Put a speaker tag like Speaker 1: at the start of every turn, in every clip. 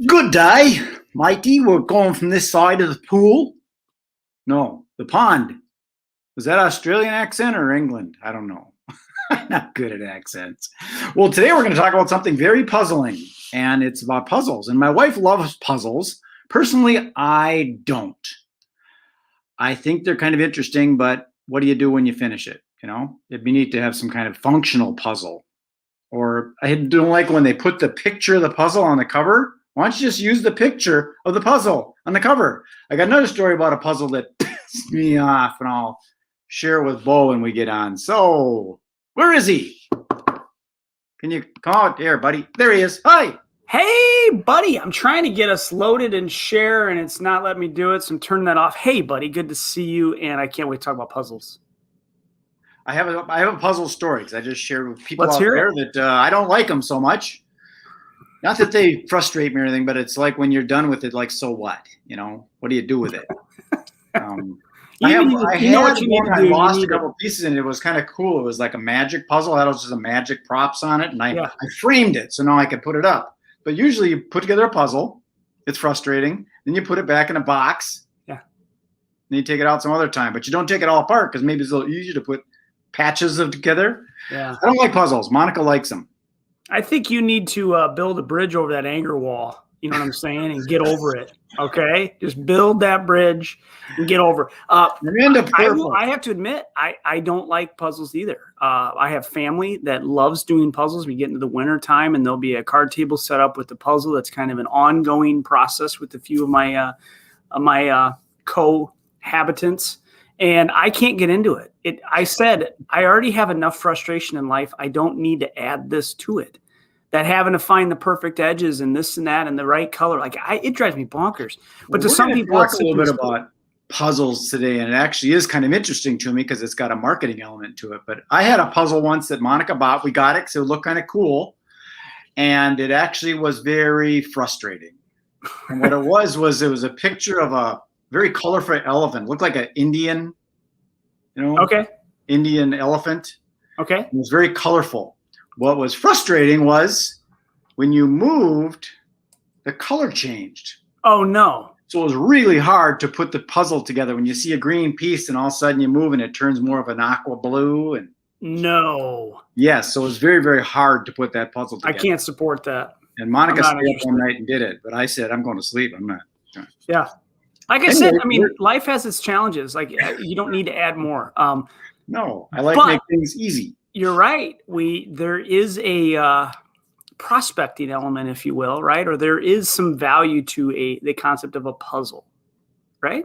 Speaker 1: Good day, matey. We're going from this side of the pool. No, the pond. Was that Australian accent or England? I don't know. I'm not good at accents. Well, today we're going to talk about something very puzzling, and it's about puzzles. And my wife loves puzzles. Personally, I don't. I think they're kind of interesting, but what do you do when you finish it? You know, it'd be neat to have some kind of functional puzzle. Or I don't like when they put the picture of the puzzle on the cover. Why don't you just use the picture of the puzzle on the cover? I got another story about a puzzle that pissed me off, and I'll share it with Bo when we get on. So, where is he? Can you come out here, buddy? There he is. Hi.
Speaker 2: Hey, buddy. I'm trying to get us loaded and share, and it's not letting me do it, so I'm turning that off. Hey, buddy. Good to see you, and I can't wait to talk about puzzles.
Speaker 1: I have a puzzle story because I just shared with people
Speaker 2: Let's
Speaker 1: out
Speaker 2: hear
Speaker 1: there
Speaker 2: it.
Speaker 1: that I don't like them so much. Not that they frustrate me or anything, but it's like when you're done with it, like, so what? You know, what do you do with it? I lost a couple pieces and it was kind of cool. It was like a magic puzzle. That was just a magic props on it, and I framed it so now I could put it up. But usually you put together a puzzle, it's frustrating, then you put it back in a box. Yeah. Then you take it out some other time, but you don't take it all apart because maybe it's a little easier to put patches of together. Yeah. I don't like puzzles. Monica likes them.
Speaker 2: I think you need to build a bridge over that anger wall. You know what I'm saying? And get over it. Okay? Just build that bridge and get over it. I have to admit, I don't like puzzles either. I have family that loves doing puzzles. We get into the winter time and there'll be a card table set up with the puzzle. That's kind of an ongoing process with a few of my cohabitants. And I can't get into it. I said, I already have enough frustration in life. I don't need to add this to it. That having to find the perfect edges and this and that and the right color, it drives me bonkers. But to some people,
Speaker 1: we're going to talk a little bit about puzzles today, and it actually is kind of interesting to me because it's got a marketing element to it. But I had a puzzle once that Monica bought. We got it because it looked kind of cool, and it actually was very frustrating. And what it was it was a picture of a very colorful elephant. Looked like an Indian, Indian elephant. Okay. It was very colorful. What was frustrating was when you moved, the color changed. Oh, no. So it was really hard to put the puzzle together when you see a green piece and all of a sudden you move and it turns more of an aqua blue.
Speaker 2: No.
Speaker 1: Yes. So it was very, very hard to put that puzzle together.
Speaker 2: I can't support that.
Speaker 1: And Monica stayed up one night and did it. But I said, I'm going to sleep. I'm not.
Speaker 2: Yeah. Like I said, life has its challenges. Like, you don't need to add more.
Speaker 1: No, I like to make things easy.
Speaker 2: You're right. There is a prospecting element, if you will, right? Or there is some value to the concept of a puzzle, right?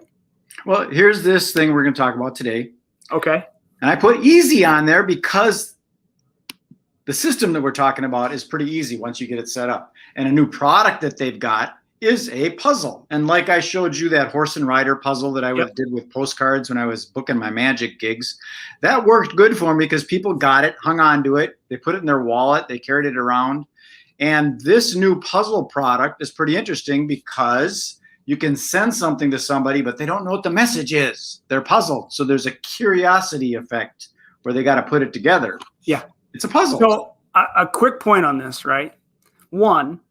Speaker 1: Well, here's this thing we're going to talk about today.
Speaker 2: Okay.
Speaker 1: And I put easy on there because the system that we're talking about is pretty easy once you get it set up. And a new product that they've got is a puzzle. And like I showed you that horse and rider puzzle that I did with postcards when I was booking my magic gigs, that worked good for me because people got it, hung on to it, they put it in their wallet, they carried it around. And this new puzzle product is pretty interesting because you can send something to somebody, but they don't know what the message is. They're puzzled. So there's a curiosity effect where they got to put it together. Yeah. It's a puzzle.
Speaker 2: So a quick point on this, right? One,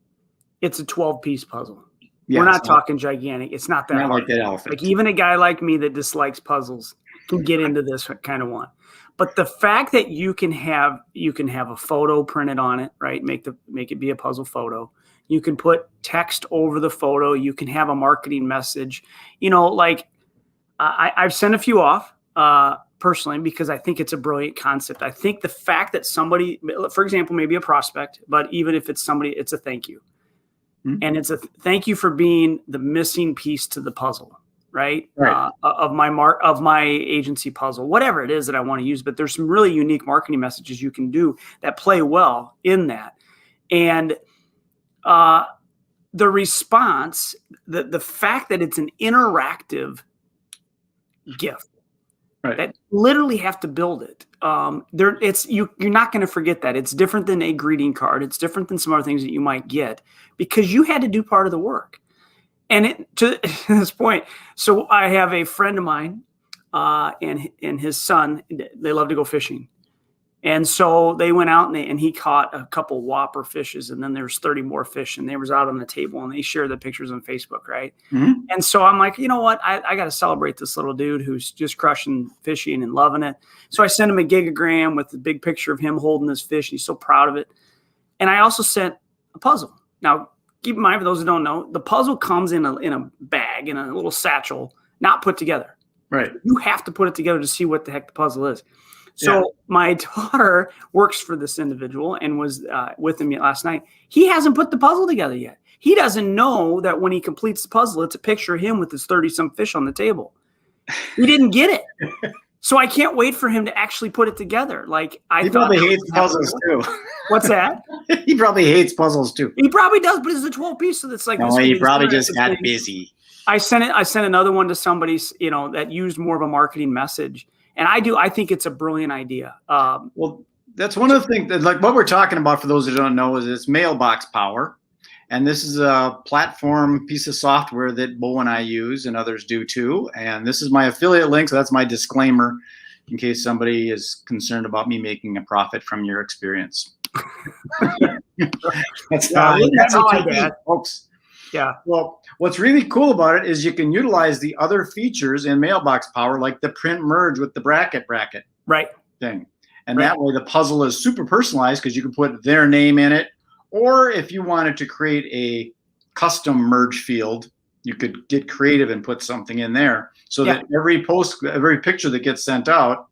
Speaker 2: it's a 12-piece puzzle. Yeah, we're not talking gigantic. It's not that hard.
Speaker 1: Like that elephant.
Speaker 2: Like even a guy like me that dislikes puzzles can get into this kind of one. But the fact that you can have a photo printed on it, right? Make it be a puzzle photo. You can put text over the photo. You can have a marketing message. I've sent a few off personally because I think it's a brilliant concept. I think the fact that somebody, for example, maybe a prospect, but even if it's somebody, it's a thank you. And it's a thank you for being the missing piece to the puzzle, right? Of my agency puzzle, whatever it is that I want to use. But there's some really unique marketing messages you can do that play well in that. And the response, the fact that it's an interactive gift, that literally have to build it. You're not going to forget that. It's different than a greeting card. It's different than some other things that you might get because you had to do part of the work. And to this point, so I have a friend of mine and his son. They love to go fishing, And so they went out and he caught a couple whopper fishes, and then there's 30 more fish, and they was out on the table, and they shared the pictures on Facebook, right?
Speaker 1: Mm-hmm.
Speaker 2: And so I'm like, you know what? I got to celebrate this little dude who's just crushing fishing and loving it. So I sent him a gigagram with the big picture of him holding this fish. He's so proud of it. And I also sent a puzzle. Now, keep in mind, for those who don't know, the puzzle comes in a bag, in a little satchel, not put together.
Speaker 1: Right.
Speaker 2: You have to put it together to see what the heck the puzzle is. So my daughter works for this individual and was with him last night. He hasn't put the puzzle together yet. He doesn't know that when he completes the puzzle, it's a picture of him with his 30-some fish on the table. He didn't get it. So I can't wait for him to actually put it together. Like
Speaker 1: he probably hates puzzles too.
Speaker 2: What's that?
Speaker 1: He probably hates puzzles too.
Speaker 2: He probably does, but it's a 12-piece, so that's like.
Speaker 1: No, he probably just got busy.
Speaker 2: I sent another one to somebody, that used more of a marketing message. And I think it's a brilliant idea.
Speaker 1: Well, that's one of the things that, like what we're talking about for those who don't know, is it's MailBoxPower. And this is a platform piece of software that Bo and I use, and others do too. And this is my affiliate link, so that's my disclaimer in case somebody is concerned about me making a profit from your experience. That's how I do, folks.
Speaker 2: Yeah.
Speaker 1: Well, what's really cool about it is you can utilize the other features in MailBoxPower, like the print merge with the bracket
Speaker 2: right
Speaker 1: thing. And that way the puzzle is super personalized because you can put their name in it. Or if you wanted to create a custom merge field, you could get creative and put something in there so that every picture that gets sent out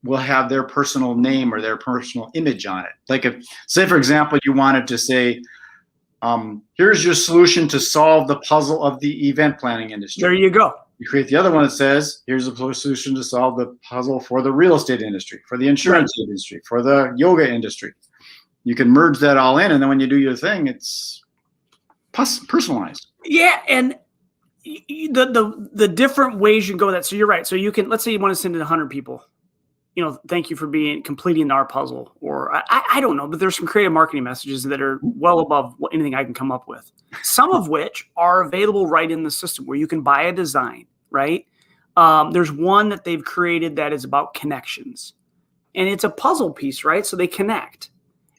Speaker 1: will have their personal name or their personal image on it. Like if, say for example, you wanted to say, here's your solution to solve the puzzle of the event planning industry.
Speaker 2: There you go.
Speaker 1: You create the other one that says, here's a solution to solve the puzzle for the real estate industry, for the insurance industry, for the yoga industry. You can merge that all in, and then when you do your thing, it's personalized.
Speaker 2: Yeah, and the different ways you can go with that. So you're right. So you can, let's say you want to send it to 100 people. Thank you for completing our puzzle, or I don't know, but there's some creative marketing messages that are well above anything I can come up with. Some of which are available right in the system where you can buy a design, right? There's one that they've created that is about connections, and it's a puzzle piece, right? So they connect.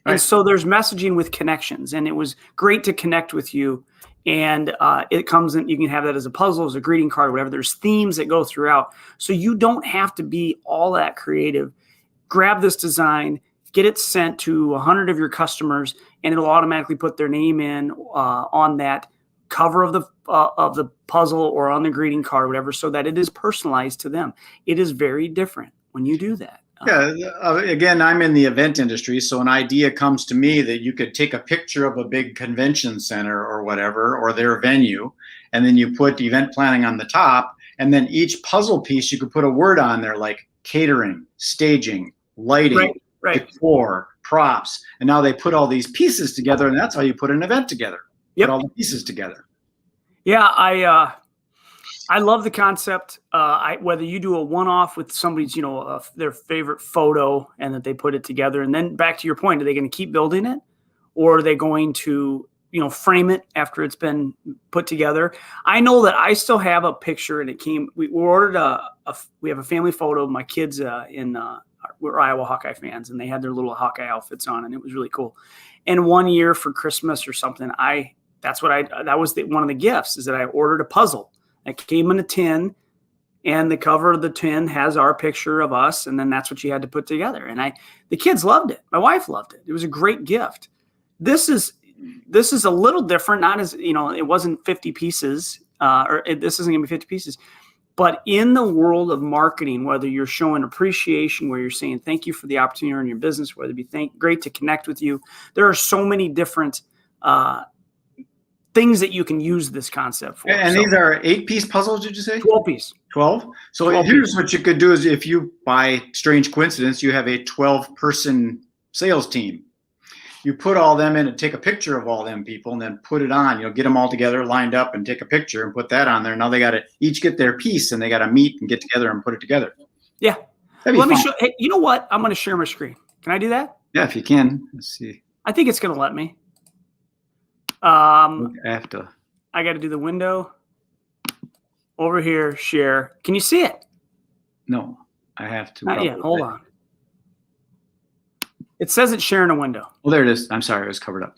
Speaker 2: Right. And so there's messaging with connections, and it was great to connect with you. And it comes in, you can have that as a puzzle, as a greeting card, whatever. There's themes that go throughout. So you don't have to be all that creative. Grab this design, get it sent to 100 of your customers, and it'll automatically put their name in on that cover of the puzzle or on the greeting card, whatever, so that it is personalized to them. It is very different when you do that.
Speaker 1: Yeah, again, I'm in the event industry, so an idea comes to me that you could take a picture of a big convention center or whatever, or their venue, and then you put event planning on the top, and then each puzzle piece you could put a word on there like catering, staging, lighting, decor, props, and now they put all these pieces together, and that's how you put an event together. Put all the pieces together.
Speaker 2: Yeah, I love the concept. Whether you do a one-off with somebody's, their favorite photo, and that they put it together, and then back to your point, are they going to keep building it, or are they going to, frame it after it's been put together? I know that I still have a picture, and we ordered we have a family photo of my kids we're Iowa Hawkeye fans, and they had their little Hawkeye outfits on, and it was really cool. And one year for Christmas or something, that was one of the gifts, is that I ordered a puzzle. It came in a tin, and the cover of the tin has our picture of us, and then that's what you had to put together. And the kids loved it. My wife loved it. It was a great gift. This is a little different. Not as it wasn't 50 pieces, this isn't going to be 50 pieces. But in the world of marketing, whether you're showing appreciation, where you're saying thank you for the opportunity in your business, whether it be great to connect with you, there are so many different things that you can use this concept for.
Speaker 1: And these are 8-piece puzzles, did you say?
Speaker 2: 12-piece.
Speaker 1: 12? So
Speaker 2: 12
Speaker 1: here's what you could do is, if you, by strange coincidence, you have a 12-person sales team. You put all them in and take a picture of all them people and then put it on, get them all together, lined up, and take a picture and put that on there. Now they got to each get their piece, and they got to meet and get together and put it together.
Speaker 2: Yeah. Let me show. Hey, you know what? I'm going to share my screen. Can I do that?
Speaker 1: Yeah, if you can. Let's see.
Speaker 2: I think it's going to let me.
Speaker 1: I got
Speaker 2: to do the window over here, share. Can you see it?
Speaker 1: No, I have to.
Speaker 2: Not yet. Hold on. It says it's sharing a window.
Speaker 1: Well, there it is. I'm sorry, it was covered up.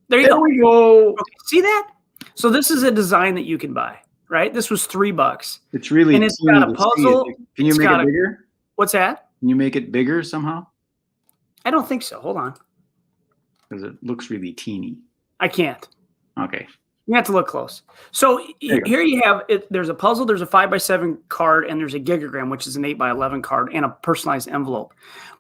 Speaker 2: There you go. We go. Okay, see that? So this is a design that you can buy, right? This was $3.
Speaker 1: It's really,
Speaker 2: and it's got a puzzle.
Speaker 1: Can you make it bigger?
Speaker 2: What's that?
Speaker 1: Can you make it bigger somehow?
Speaker 2: I don't think so. Hold on.
Speaker 1: Because it looks really teeny.
Speaker 2: I can't.
Speaker 1: Okay.
Speaker 2: You have to look close. So here you have it. There's a puzzle. There's a 5x7 card, and there's a gigagram, which is an 8x11 card, and a personalized envelope.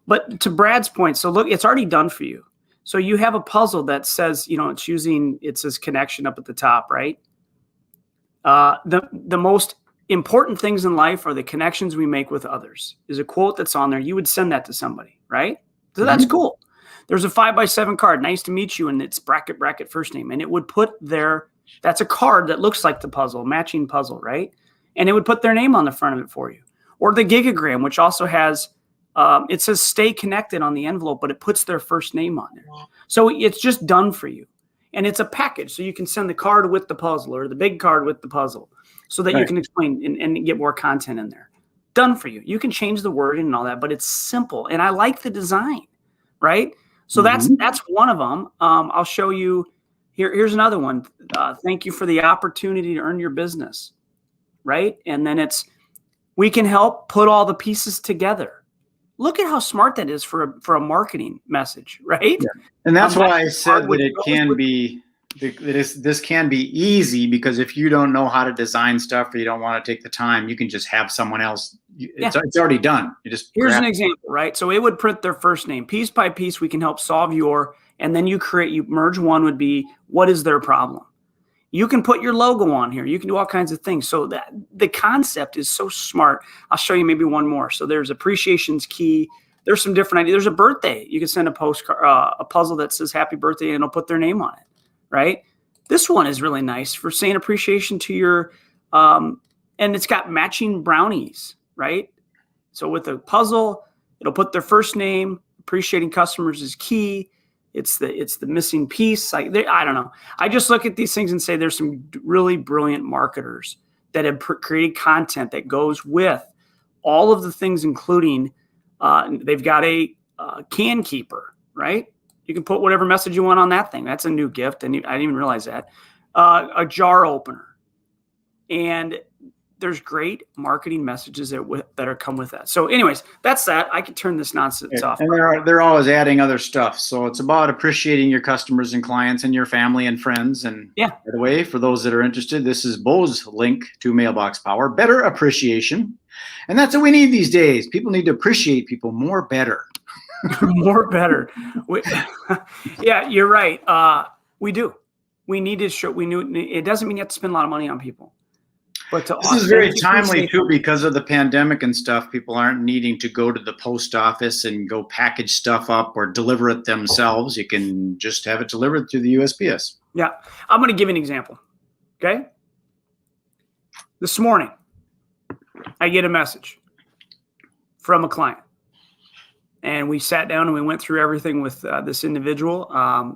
Speaker 2: But to Brad's point, so look, it's already done for you. So you have a puzzle that says, it says connection up at the top, right? The most important things in life are the connections we make with others. Is a quote that's on there. You would send that to somebody, right? So that's cool. There's a 5x7 card. Nice to meet you. And it's bracket first name. And it would put that's a card that looks like the puzzle, matching puzzle, right? And it would put their name on the front of it for you. Or the gigagram, which also has, it says stay connected on the envelope, but it puts their first name on there. So it's just done for you. And it's a package. So you can send the card with the puzzle or the big card with the puzzle so that you can explain and get more content in there. Done for you. You can change the wording and all that, but it's simple. And I like the design, right? So that's one of them. I'll show you. Here's another one. Thank you for the opportunity to earn your business, right? And then we can help put all the pieces together. Look at how smart that is for a marketing message, right? Yeah.
Speaker 1: And that's why I said that it can be. This can be easy because if you don't know how to design stuff or you don't want to take the time, you can just have someone else. It's already done.
Speaker 2: Here's an example, right? So it would print their first name. Piece by piece, we can help solve and then you merge one would be, what is their problem? You can put your logo on here. You can do all kinds of things. So that the concept is so smart. I'll show you maybe one more. So there's appreciation's key. There's some different ideas. There's a birthday. You can send a postcard, a puzzle that says happy birthday and it'll put their name on it. Right? This one is really nice for saying appreciation to your, and it's got matching brownies, right? So with a puzzle, it'll put their first name. Appreciating customers is key. It's the missing piece. I don't know. I just look at these things and say there's some really brilliant marketers that have created content that goes with all of the things, including they've got a can keeper, right? You can put whatever message you want on that thing. That's a new gift. And I didn't even realize that. A jar opener. And there's great marketing messages that are come with that. So anyways, that's that. I could turn this nonsense off.
Speaker 1: And they're always adding other stuff. So it's about appreciating your customers and clients and your family and friends. And by the way, for those that are interested, this is Bo's link to MailBoxPower, better appreciation. And that's what we need these days. People need to appreciate people more better.
Speaker 2: More better. Yeah, you're right. We do. We need to show. It doesn't mean you have to spend a lot of money on people. But
Speaker 1: this is very timely too because of the pandemic and stuff. People aren't needing to go to the post office and go package stuff up or deliver it themselves. You can just have it delivered through the USPS.
Speaker 2: Yeah, I'm going to give you an example. Okay. This morning, I get a message from a client. And we sat down and we went through everything with this individual.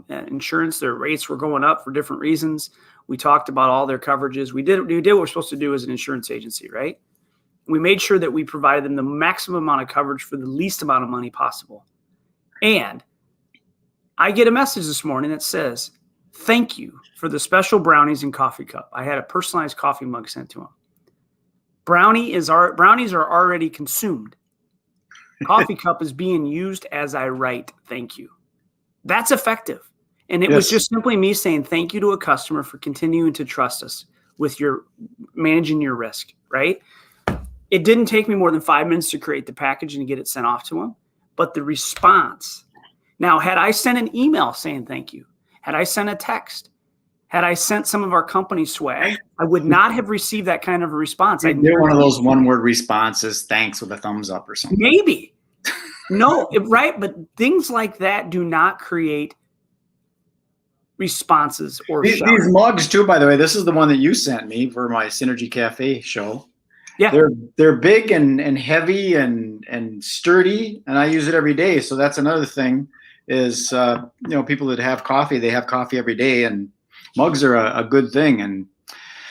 Speaker 2: Insurance, their rates were going up for different reasons. We talked about all their coverages. We did what we're supposed to do as an insurance agency, right? We made sure that we provided them the maximum amount of coverage for the least amount of money possible. And I get a message this morning that says, thank you for the special brownies and coffee cup. I had a personalized coffee mug sent to him. Brownies are already consumed. Coffee cup is being used as I write. Thank you. That's effective. And it was just simply me saying thank you to a customer for continuing to trust us with your managing your risk, right? It didn't take me more than 5 minutes to create the package and get it sent off to him. But the response, now, had I sent an email saying thank you, had I sent a text, had I sent some of our company swag, I would not have received that kind of a response.
Speaker 1: They're one of those one-word responses, thanks with a thumbs up or something.
Speaker 2: Maybe. No, right? But things like that do not create responses or
Speaker 1: these mugs too, by the way. This is the one that you sent me for my Synergy Cafe show. Yeah, they're big and heavy and sturdy, and I use it every day. So that's another thing is people that have coffee, they have coffee every day, and mugs are a good thing. And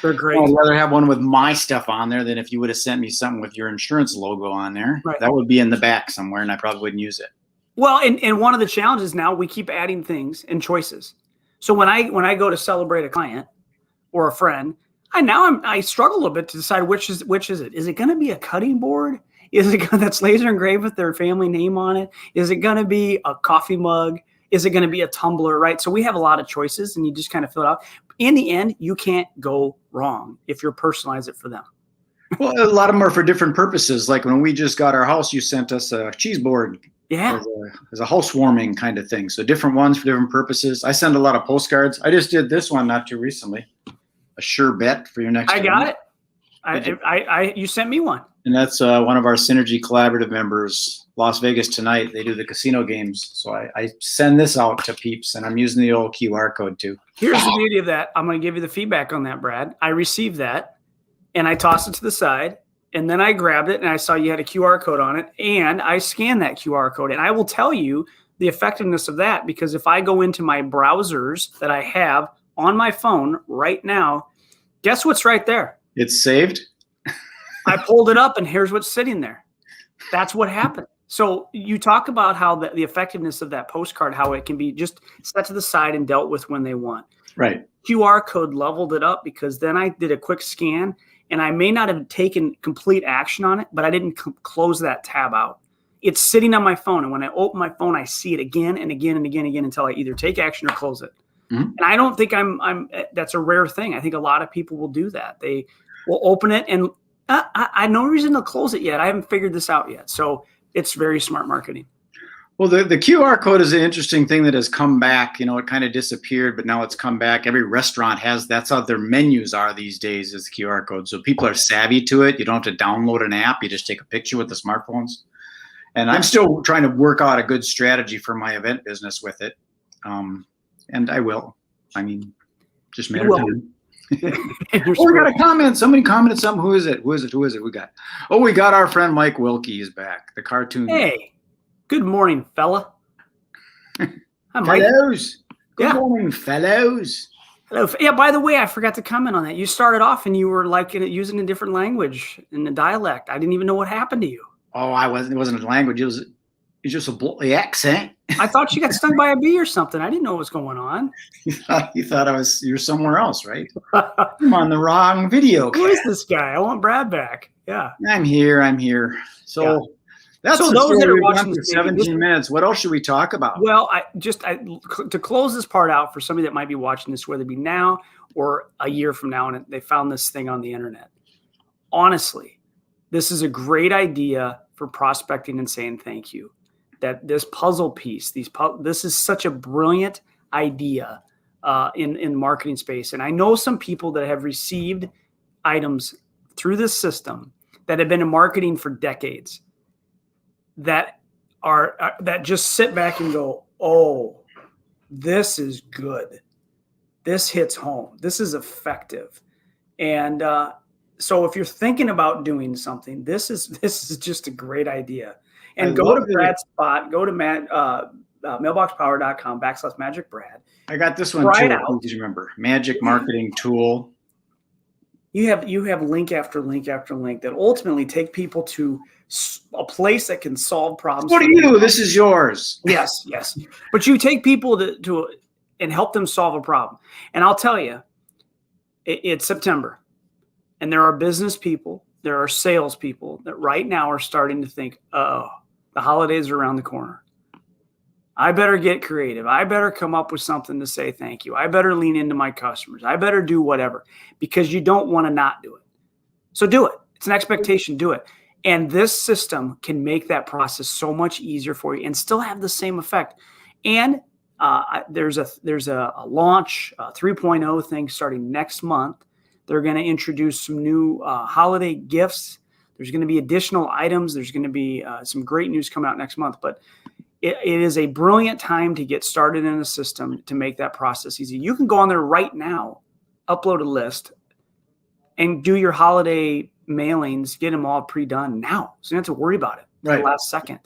Speaker 2: they're great.
Speaker 1: I'd rather have one with my stuff on there than if you would have sent me something with your insurance logo on there. Right. That would be in the back somewhere, and I probably wouldn't use it.
Speaker 2: Well, and one of the challenges now, we keep adding things and choices. So when I go to celebrate a client or a friend, I struggle a little bit to decide which is it. Is it going to be a cutting board? Is it that's laser engraved with their family name on it? Is it going to be a coffee mug? Is it going to be a tumbler? Right. So we have a lot of choices, and you just kind of fill it out. In the end, you can't go wrong if you personalize it for them.
Speaker 1: Well, a lot of them are for different purposes. Like when we just got our house, you sent us a cheese board.
Speaker 2: Yeah.
Speaker 1: As a housewarming kind of thing. So different ones for different purposes. I send a lot of postcards. I just did this one not too recently. A sure bet for your next.
Speaker 2: I got it. You sent me one.
Speaker 1: And that's one of our Synergy Collaborative members, Las Vegas Tonight. They do the casino games. So I send this out to peeps, and I'm using the old QR code too.
Speaker 2: Here's the beauty of that. I'm going to give you the feedback on that, Brad. I received that, and I tossed it to the side. And then I grabbed it, and I saw you had a QR code on it, and I scanned that QR code. And I will tell you the effectiveness of that, because if I go into my browsers that I have on my phone right now, guess what's right there?
Speaker 1: It's saved.
Speaker 2: I pulled it up, and here's what's sitting there. That's what happened. So you talk about how the effectiveness of that postcard, how it can be just set to the side and dealt with when they want.
Speaker 1: Right.
Speaker 2: QR code leveled it up, because then I did a quick scan. And I may not have taken complete action on it, but I didn't close that tab out. It's sitting on my phone. And when I open my phone, I see it again and again and again and again until I either take action or close it. Mm-hmm. And I don't think that's a rare thing. I think a lot of people will do that. They will open it, and I no reason to close it yet. I haven't figured this out yet. So it's very smart marketing.
Speaker 1: Well, the QR code is an interesting thing that has come back. You know, it kind of disappeared, but now it's come back. Every restaurant has, that's how their menus are these days, is the QR code. So people are savvy to it. You don't have to download an app. You just take a picture with the smartphones. And I'm still trying to work out a good strategy for my event business with it. And I will. I mean, just matter of time. Oh, we got a comment. Somebody commented something. Who is it? Who is it? We got our friend Mike Wilkie is back. The cartoon.
Speaker 2: Hey. Good morning, fella. Hi, Mike.
Speaker 1: Fellows. Good morning, fellows.
Speaker 2: Hello. Yeah, by the way, I forgot to comment on that. You started off and you were like using a different language in the dialect. I didn't even know what happened to you.
Speaker 1: Oh, it wasn't a language. It was just a accent.
Speaker 2: I thought you got stung by a bee or something. I didn't know what was going on.
Speaker 1: You thought you're somewhere else, right? I'm on the wrong video.
Speaker 2: Who is this guy? I want Brad back. Yeah.
Speaker 1: I'm here. So. Yeah. That's so those that are watching for 17 minutes. What else should we talk about?
Speaker 2: Well, to close this part out for somebody that might be watching this, whether it be now or a year from now, and they found this thing on the internet. Honestly, this is a great idea for prospecting and saying thank you. That this puzzle piece, this is such a brilliant idea in marketing space. And I know some people that have received items through this system that have been in marketing for decades, that just sit back and go, oh, this is good. This hits home. This is effective. And so if you're thinking about doing something, this is just a great idea. And go to Brad's spot, go to MailBoxPower.com/MagicBrad.
Speaker 1: I got this one too. Please remember, Magic Marketing Tool.
Speaker 2: You have link after link after link that ultimately take people to a place that can solve problems.
Speaker 1: What do you do? This is yours.
Speaker 2: Yes. But you take people to and help them solve a problem. And I'll tell you, it's September, and there are business people, there are sales people that right now are starting to think, oh, the holidays are around the corner. I better get creative. I better come up with something to say thank you. I better lean into my customers. I better do whatever, because you don't want to not do it. So do it. It's an expectation. Do it. And this system can make that process so much easier for you and still have the same effect. And there's a launch 3.0 thing starting next month. They're going to introduce some new holiday gifts. There's going to be additional items. There's going to be some great news coming out next month. But it is a brilliant time to get started in a system to make that process easy. You can go on there right now, upload a list, and do your holiday mailings, get them all pre-done now. So you don't have to worry about it
Speaker 1: right
Speaker 2: the last second.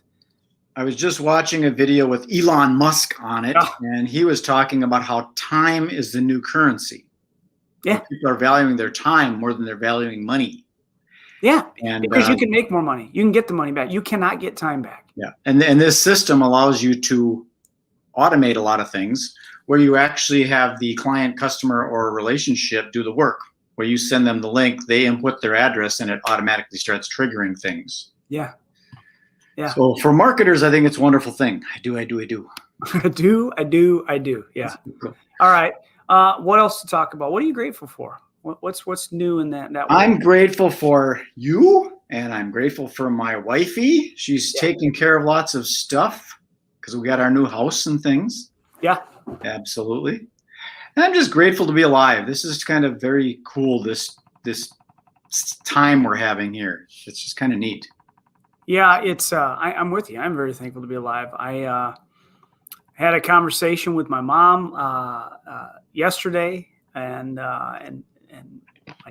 Speaker 1: I was just watching a video with Elon Musk on it, and he was talking about how time is the new currency.
Speaker 2: Yeah.
Speaker 1: People are valuing their time more than they're valuing money.
Speaker 2: Yeah,
Speaker 1: and
Speaker 2: because you can make more money. You can get the money back. You cannot get time back.
Speaker 1: Yeah, and this system allows you to automate a lot of things where you actually have the client, customer, or relationship do the work, where you send them the link, they input their address, and it automatically starts triggering things.
Speaker 2: Yeah. Yeah.
Speaker 1: So for marketers, I think it's a wonderful thing. I do.
Speaker 2: I do. Yeah.
Speaker 1: Cool.
Speaker 2: All right. What else to talk about? What are you grateful for? What's new in that world?
Speaker 1: I'm grateful for you, and I'm grateful for my wifey. She's taking care of lots of stuff because we got our new house and things.
Speaker 2: Yeah.
Speaker 1: Absolutely. And I'm just grateful to be alive. This is kind of very cool, this time we're having here. It's just kind of neat.
Speaker 2: Yeah, it's I'm with you. I'm very thankful to be alive. I had a conversation with my mom yesterday, and my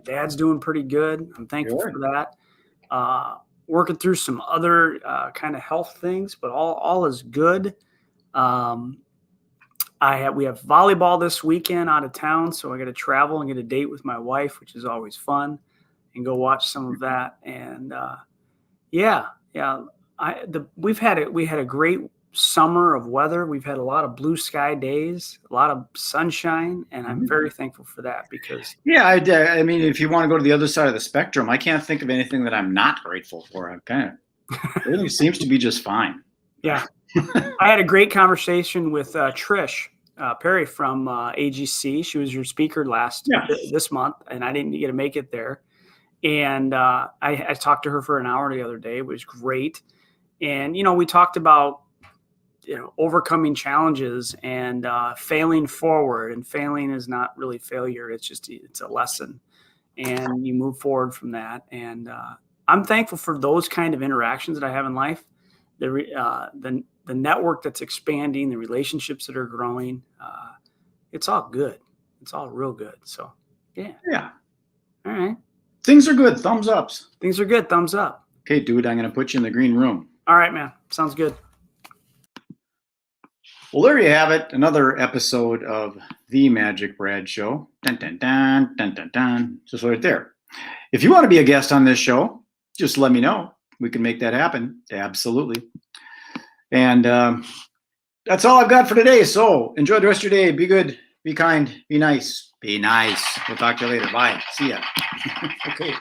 Speaker 2: dad's doing pretty good. I'm thankful for that. Working through some other kind of health things, but all is good. We have volleyball this weekend out of town, so I got to travel and get a date with my wife, which is always fun, and go watch some of that. And we had a great summer of weather. We've had a lot of blue sky days, a lot of sunshine, and I'm very thankful for that because
Speaker 1: I mean, if you want to go to the other side of the spectrum, I can't think of anything that I'm not grateful for. I'm kind of everything seems to be just fine.
Speaker 2: Yeah. I had a great conversation with Trish Perry from AGC. She was your speaker this month, and I didn't get to make it there. And I talked to her for an hour the other day. It was great. And, we talked about, overcoming challenges and failing forward. And failing is not really failure. It's a lesson. And you move forward from that. And I'm thankful for those kind of interactions that I have in life. The network that's expanding, the relationships that are growing. It's all good. It's all real good. So, yeah.
Speaker 1: Yeah.
Speaker 2: All right.
Speaker 1: Things are good. Thumbs ups.
Speaker 2: Things are good. Thumbs up.
Speaker 1: Okay, dude, I'm going to put you in the green room.
Speaker 2: All right, man. Sounds good.
Speaker 1: Well, there you have it. Another episode of The Magic Brad Show. Dun, dun, dun, dun, dun, dun. Just right there. If you want to be a guest on this show, just let me know. We can make that happen. Absolutely. And that's all I've got for today. So enjoy the rest of your day. Be good. Be kind. Be nice. Be nice. We'll talk to you later. Bye. See ya. Okay.